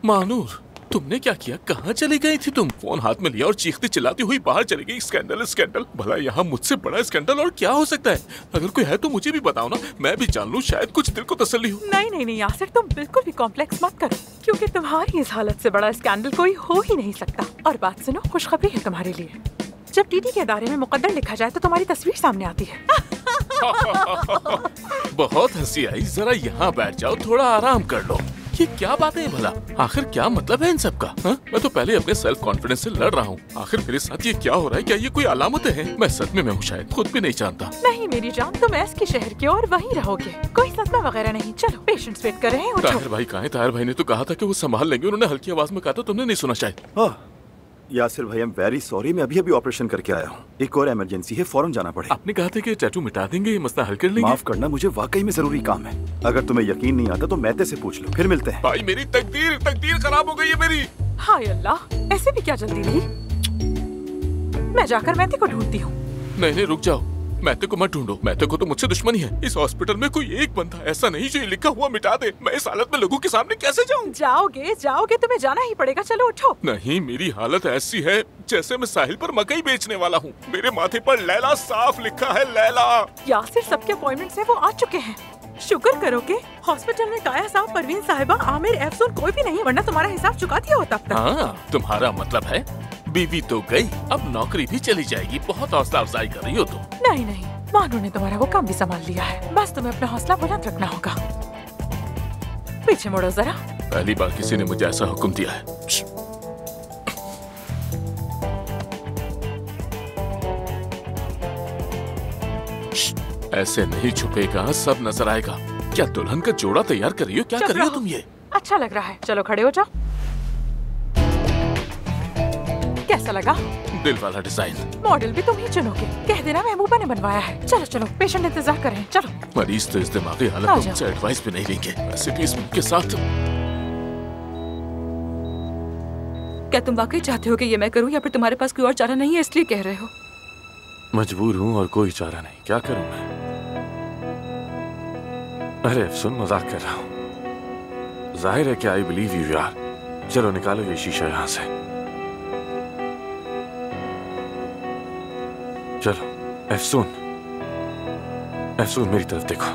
मानूर, तुमने क्या किया? कहाँ चली गई थी तुम? फोन हाथ में लिया और चीखती चिल्लाती हुई बाहर चली गई। स्कैंडल स्कैंडल, भला यहाँ मुझसे बड़ा स्कैंडल और क्या हो सकता है? अगर कोई है तो मुझे भी बताओ ना, मैं भी जान लूं, शायद कुछ दिल को तसल्ली हो। नहीं नहीं नहीं यासिर, तुम बिल्कुल भी कॉम्प्लेक्स मत करो, क्योंकि तुम्हारी इस हालत से बड़ा स्कैंडल कोई हो ही नहीं सकता। और बात सुनो, खुशखबरी है तुम्हारे लिए। जब टीटी के अदारे में मुकद्दर लिखा जाए तो तुम्हारी तस्वीर सामने आती है। बहुत हंसी आई। जरा यहाँ बैठ जाओ, थोड़ा आराम कर लो। ये क्या बात है भला? आखिर क्या मतलब है इन सब का? मैं तो पहले अपने सेल्फ कॉन्फिडेंस से लड़ रहा हूँ। आखिर मेरे साथ ये क्या हो रहा है? क्या ये कोई अलामतें हैं? मैं सदमे में हूँ, शायद खुद भी नहीं जानता। नहीं मेरी जान, तुम एस के शहर के और वहीं रहोगे। कोई सदमा वगैरह नहीं। चलो, पेशेंट्स वेट कर रहे हैं। ताहिर भाई कहाँ हैं? ताहिर भाई ने तो कहा था कि वो संभाल लेंगे। उन्होंने हल्की आवाज में कहा था, तुमने नहीं सुना शायद। यासिर भाई, आई एम वेरी सॉरी, मैं अभी ऑपरेशन करके आया हूँ। एक और इमरजेंसी है, फौरन जाना पड़ेगा। आपने कहा था कि टैटू मिटा देंगे, ये मसला हल कर लेंगे। माफ करना, मुझे वाकई में जरूरी काम है। अगर तुम्हें यकीन नहीं आता तो मैते से पूछ लो। फिर मिलते हैं। भाई मेरी तकदीर खराब हो गई है मेरी। हाय अल्लाह, ऐसे भी क्या जल्दी नहीं? मैं जाकर मैते को ढूंढती हूँ। नहीं, रुक जाओ। मैते को मत ढूंढो। मैते को तो मुझसे दुश्मनी है। इस हॉस्पिटल में कोई एक बंदा ऐसा नहीं जो ये लिखा हुआ मिटा दे। मैं इस हालत में लोगों के सामने कैसे जाऊं? जाओगे, तुम्हें जाना ही पड़ेगा। चलो उठो। नहीं, मेरी हालत ऐसी है जैसे मैं साहिल पर मकई बेचने वाला हूँ। मेरे माथे पर लैला साफ लिखा है, लैला। यासिर, सबके अपॉइंटमेंट्स है, वो आ चुके हैं। शुक्र करो कि हॉस्पिटल में काया साहब, परवीन साहिबा, आमिर, एफसून कोई भी नहीं, वरना तुम्हारा हिसाब चुका दिया होता अब तक। हाँ, तुम्हारा मतलब है बीवी तो गई, अब नौकरी भी चली जाएगी। बहुत हौसला अफजाई कर रही हो तुम। नहीं, मानू ने तुम्हारा वो काम भी संभाल लिया है। बस तुम्हें अपना हौसला बुलंद रखना होगा। पीछे मुड़ो जरा। पहली बार किसी ने मुझे ऐसा हुक्म दिया है। ऐसे नहीं छुपेगा, सब नजर आएगा। क्या दुल्हन का जोड़ा तैयार कर रही हो? क्या कर रही हो तुम ये? अच्छा लग रहा है। चलो खड़े हो जाओ। कैसा लगा? दिल वाला डिजाइन। मॉडल भी तुम ही चुनोगे। कह देना महबूबा ने बनवाया है। चलो चलो, पेशेंट इंतजार कर रहे हैं। चलो। मरीज तो इस दिमागी हालत में मुझसे एडवाइस भी नहीं लेंगे। वैसे भी इस के साथ। क्या तुम वाकई चाहते हो कि ये मैं करूं, या फिर तुम्हारे पास कोई और चारा नहीं है इसलिए कह रहे हो? मजबूर हूँ और कोई चारा नहीं। क्या करूं मैं? अरे सुन, मजाक कर रहा हूँ। जाहिर है कि आई बिलीव यू यार। चलो निकालो ये शीशा यहाँ से। चलो एफसून, मेरी तरफ देखो।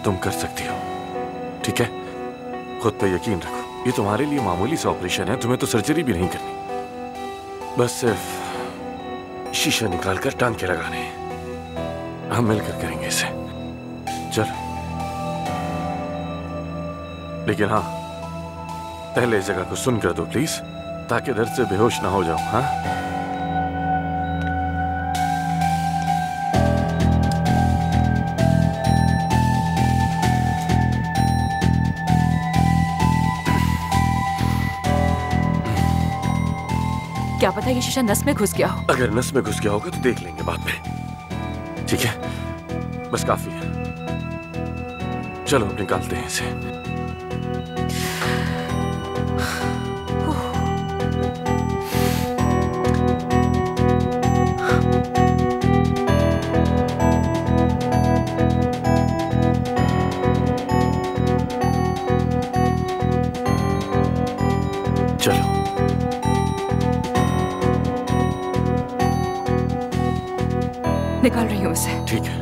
तुम कर सकती हो, ठीक है? खुद पे यकीन रखो। ये तुम्हारे लिए मामूली सा ऑपरेशन है, तुम्हें तो सर्जरी भी नहीं करनी। बस सिर्फ शीशा निकाल कर टांग के लगाने हैं। हम मिलकर करेंगे इसे। चलो, लेकिन हाँ, पहले इस जगह को सुन कर दो प्लीज, ताकि दर्द से बेहोश ना हो जाऊं। हाँ, क्या पता ये शीशा नस में घुस गया हो। अगर नस में घुस गया होगा तो देख लेंगे बाद में, ठीक है? बस काफी है। चलो निकालते हैं इसे। चलो निकाल रही हूँ उसे। ठीक है।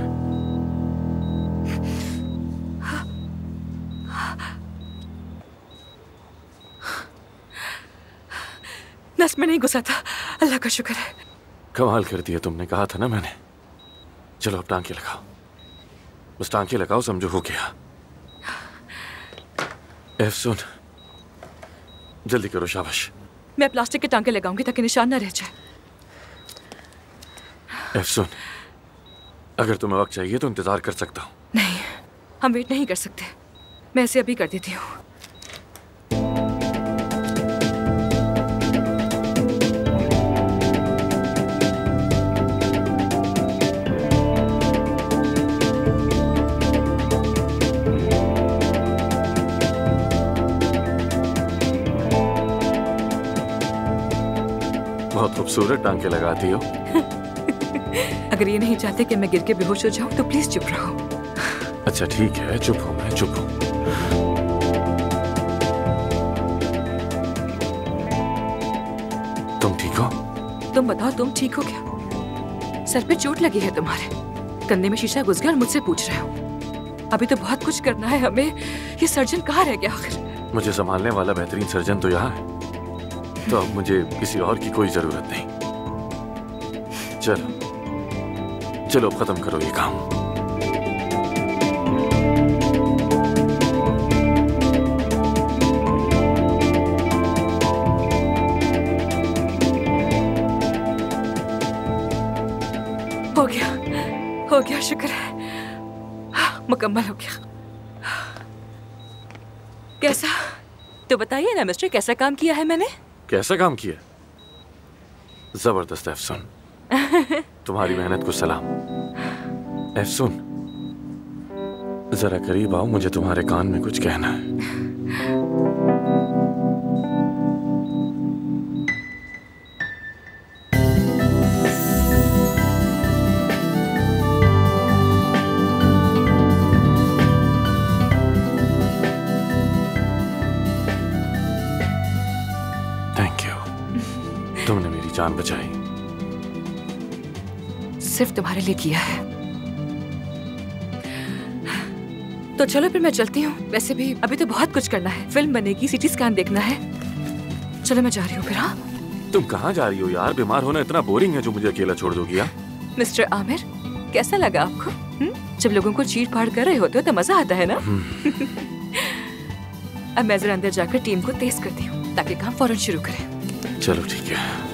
नस में नहीं घुसा था, अल्लाह का शुक्र है। कमाल कर दिया तुमने, कहा था ना मैंने। चलो अब टांके लगाओ, बस टांके लगाओ, समझो हो गया। एफसून जल्दी करो, शाबाश। मैं प्लास्टिक के टांके लगाऊंगी ताकि निशान ना रह जाए। एफसून, अगर तुम्हें वक्त चाहिए तो इंतजार कर सकता हूँ। नहीं, हम वेट नहीं कर सकते। मैं इसे अभी कर देती हूँ। बहुत खूबसूरत टांके लगाती हो। अगर ये नहीं चाहते कि मैं गिर के बेहोश हो जाऊं तो प्लीज चुप रहो। अच्छा ठीक है, चुप हूं मैं, चुप हूं। तुम बताओ, तुम ठीक हो क्या? सर पे चोट लगी है तुम्हारे, कंधे में शीशा घुस गया और मुझसे पूछ रहे हो। अभी तो बहुत कुछ करना है हमें। ये सर्जन कहाँ रह गया आखिर? मुझे संभालने वाला बेहतरीन सर्जन तो यहाँ है, तो अब मुझे किसी और की कोई जरूरत नहीं। चलो चलो, अब खत्म करो ये काम। हो गया, शुक्र है, मुकम्मल हो गया। कैसा, तो बताइए ना मिस्टर, कैसा काम किया है मैंने? कैसा काम किया? जबरदस्त एफसून। तुम्हारी मेहनत को सलाम। एफसून, जरा करीब आओ, मुझे तुम्हारे कान में कुछ कहना है। तुमने मेरी जान बचाई। सिर्फ तुम्हारे लिए किया है। तो चलो फिर मैं चलती हूँ। वैसे भी अभी तो बहुत कुछ करना है, फिल्म बनेगी, सीटी स्कैन देखना है। चलो मैं जा रही हूँ फिर। हाँ, तुम कहाँ जा रही हो यार? बीमार होना इतना बोरिंग है जो मुझे अकेला छोड़ दोगी? यार मिस्टर आमिर, कैसा लगा आपको? जब लोगों को चीट फाड़ कर रहे होते हो तो मजा आता है ना? अब मैं जरा अंदर जाकर टीम को तेज करती हूँ ताकि काम फौरन शुरू करें। चलो ठीक है।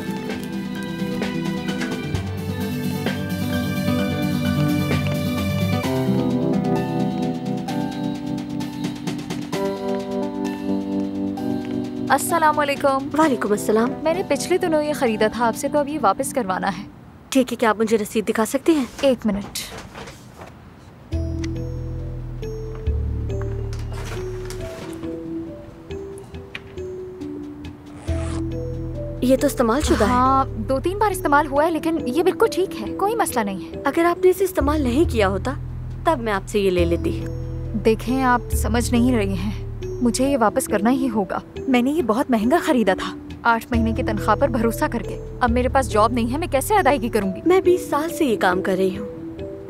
अस्सलामुअलैकुम। वालेकुम अस्सलाम। मैंने पिछले दिनों ये खरीदा था आपसे, तो अब ये वापस करवाना है। ठीक है, क्या आप मुझे रसीद दिखा सकती हैं? 1 मिनट। ये तो इस्तेमाल शुदा है। हाँ, 2-3 बार इस्तेमाल हुआ है, लेकिन ये बिल्कुल ठीक है, कोई मसला नहीं है। अगर आपने इसे इस्तेमाल नहीं किया होता तब मैं आपसे ये ले लेती। देखें, आप समझ नहीं रही हैं, मुझे ये वापस करना ही होगा। मैंने ये बहुत महंगा खरीदा था, 8 महीने की तनख्वाह पर भरोसा करके। अब मेरे पास जॉब नहीं है, मैं कैसे अदायगी करूंगी? मैं 20 साल से ये काम कर रही हूँ।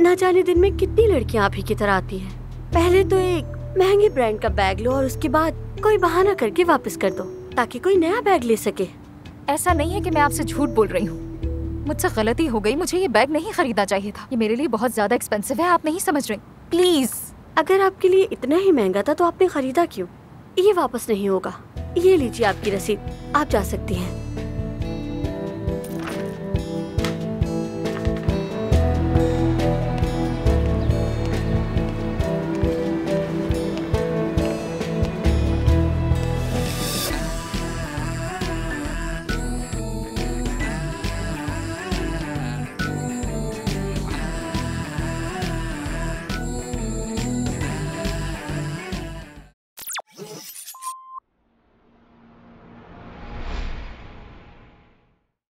न जाने दिन में कितनी लड़कियाँ आप ही की तरह आती हैं। पहले तो एक महंगे ब्रांड का बैग लो और उसके बाद कोई बहाना करके वापस कर दो ताकि कोई नया बैग ले सके। ऐसा नहीं है कि मैं आपसे झूठ बोल रही हूँ, मुझसे गलती हो गई। मुझे ये बैग नहीं खरीदना चाहिए था, ये मेरे लिए बहुत ज्यादा एक्सपेंसिव है। आप नहीं समझ रहे, प्लीज। अगर आपके लिए इतना ही महंगा था तो आपने खरीदा क्यों? ये वापस नहीं होगा। ये लीजिए आपकी रसीद, आप जा सकती हैं।